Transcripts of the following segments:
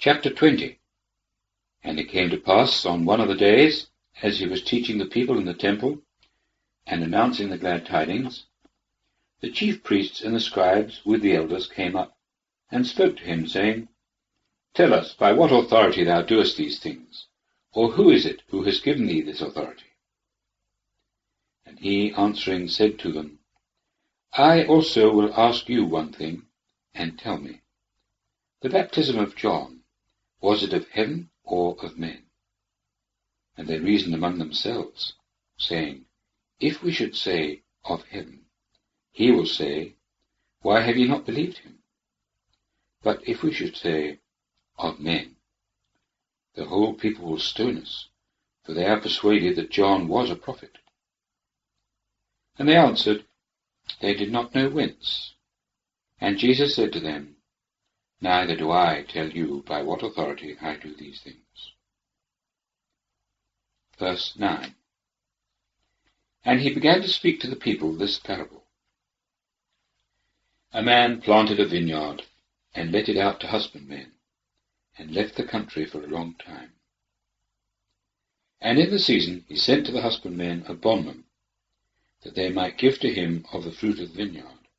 Chapter 20. And it came to pass on one of the days, as he was teaching the people in the temple, and announcing the glad tidings, the chief priests and the scribes with the elders came up, and spoke to him, saying, Tell us, by what authority thou doest these things, or who is it who has given thee this authority? And he answering said to them, I also will ask you one thing, and tell me. The baptism of John, was it of heaven or of men? And they reasoned among themselves, saying, If we should say, of heaven, he will say, Why have ye not believed him? But if we should say, of men, the whole people will stone us, for they are persuaded that John was a prophet. And they answered, They did not know whence. And Jesus said to them, Neither do I tell you by what authority I do these things. Verse 9. And he began to speak to the people this parable. A man planted a vineyard, and let it out to husbandmen, and left the country for a long time. And in the season he sent to the husbandmen a bondman, that they might give to him of the fruit of the vineyard.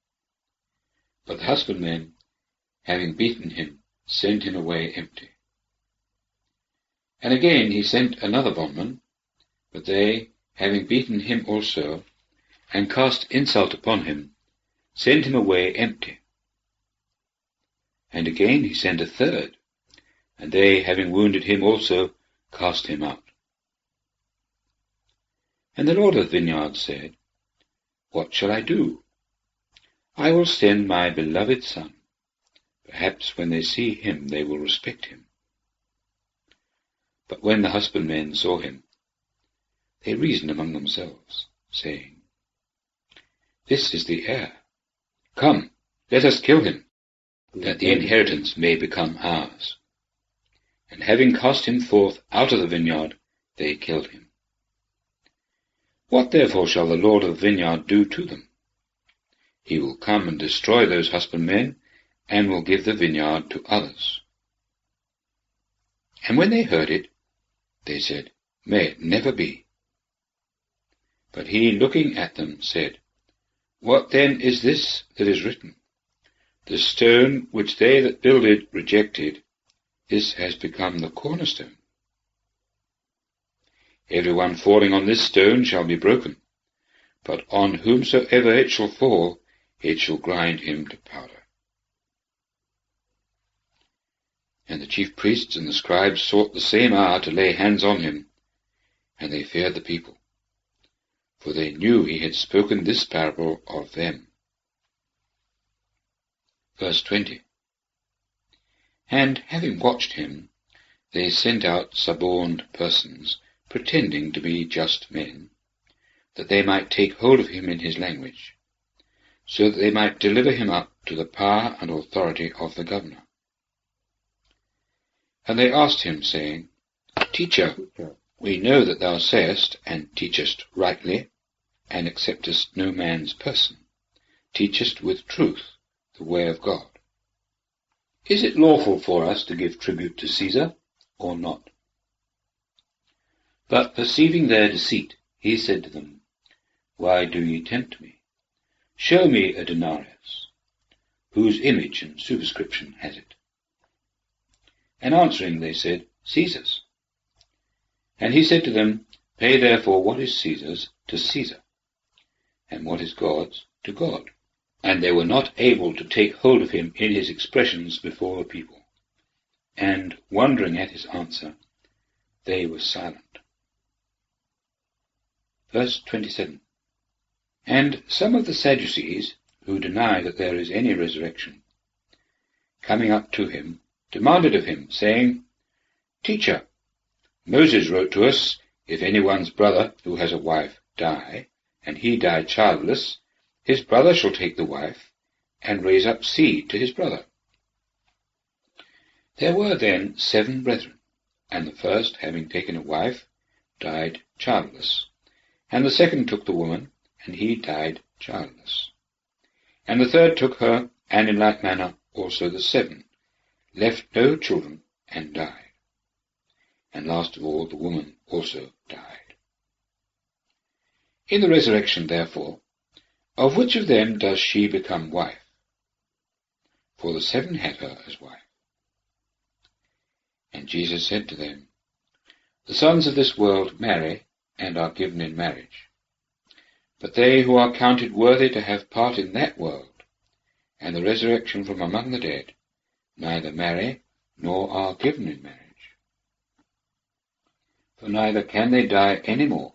But the husbandmen, having beaten him, sent him away empty. And again he sent another bondman, but they, having beaten him also, and cast insult upon him, sent him away empty. And again he sent a third, and they, having wounded him also, cast him out. And the Lord of the vineyard said, What shall I do? I will send my beloved son. Perhaps when they see him they will respect him. But when the husbandmen saw him, they reasoned among themselves, saying, This is the heir. Come, let us kill him, that the inheritance may become ours. And having cast him forth out of the vineyard, they killed him. What therefore shall the Lord of the vineyard do to them? He will come and destroy those husbandmen, and will give the vineyard to others. And when they heard it, they said, May it never be. But he, looking at them, said, What then is this that is written? The stone which they that builded rejected, this has become the cornerstone. Every one falling on this stone shall be broken, but on whomsoever it shall fall, it shall grind him to powder. And the chief priests and the scribes sought the same hour to lay hands on him, and they feared the people, for they knew he had spoken this parable of them. Verse 20. And having watched him, they sent out suborned persons, pretending to be just men, that they might take hold of him in his language, so that they might deliver him up to the power and authority of the governor. And they asked him, saying, Teacher, we know that thou sayest, and teachest rightly, and acceptest no man's person, teachest with truth the way of God. Is it lawful for us to give tribute to Caesar, or not? But perceiving their deceit, he said to them, Why do ye tempt me? Show me a denarius. Whose image and superscription has it? And answering they said, Caesar's. And he said to them, Pay therefore what is Caesar's to Caesar, and what is God's to God. And they were not able to take hold of him in his expressions before the people. And, wondering at his answer, they were silent. Verse 27. And some of the Sadducees, who deny that there is any resurrection, coming up to him, demanded of him, saying, Teacher, Moses wrote to us, If anyone's brother who has a wife die, and he die childless, his brother shall take the wife, and raise up seed to his brother. There were then 7 brethren, and the first, having taken a wife, died childless. And the second took the woman, and he died childless. And the third took her, and in like manner also the 7, left no children, and died. And last of all, the woman also died. In the resurrection, therefore, of which of them does she become wife? For the 7 had her as wife. And Jesus said to them, The sons of this world marry, and are given in marriage. But they who are counted worthy to have part in that world, and the resurrection from among the dead, neither marry, nor are given in marriage. For neither can they die any more,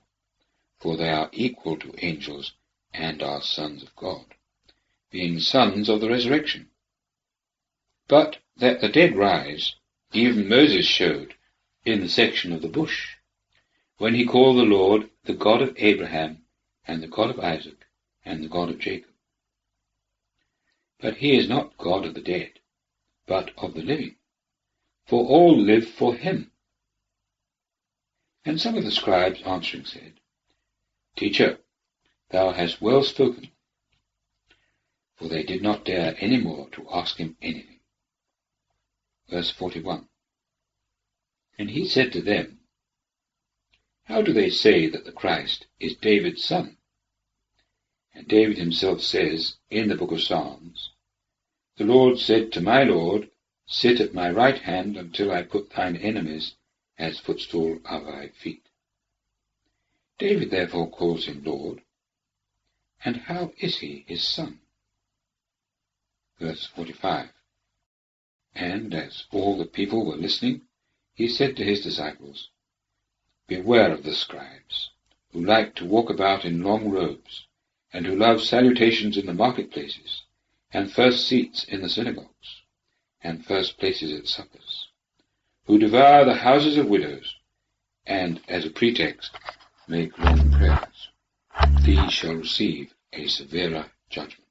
for they are equal to angels, and are sons of God, being sons of the resurrection. But that the dead rise, even Moses showed in the section of the bush, when he called the Lord the God of Abraham, and the God of Isaac, and the God of Jacob. But he is not God of the dead, but of the living, for all live for him. And some of the scribes answering said, Teacher, thou hast well spoken. For they did not dare any more to ask him anything. Verse 41. And he said to them, How do they say that the Christ is David's son? And David himself says in the book of Psalms, The Lord said to my Lord, Sit at my right hand until I put thine enemies as footstool of thy feet. David therefore calls him Lord. And how is he his son? Verse 45. And as all the people were listening, he said to his disciples, Beware of the scribes, who like to walk about in long robes, and who love salutations in the marketplaces, and first seats in the synagogues, and first places at suppers, who devour the houses of widows, and as a pretext make long prayers. These shall receive a severer judgment.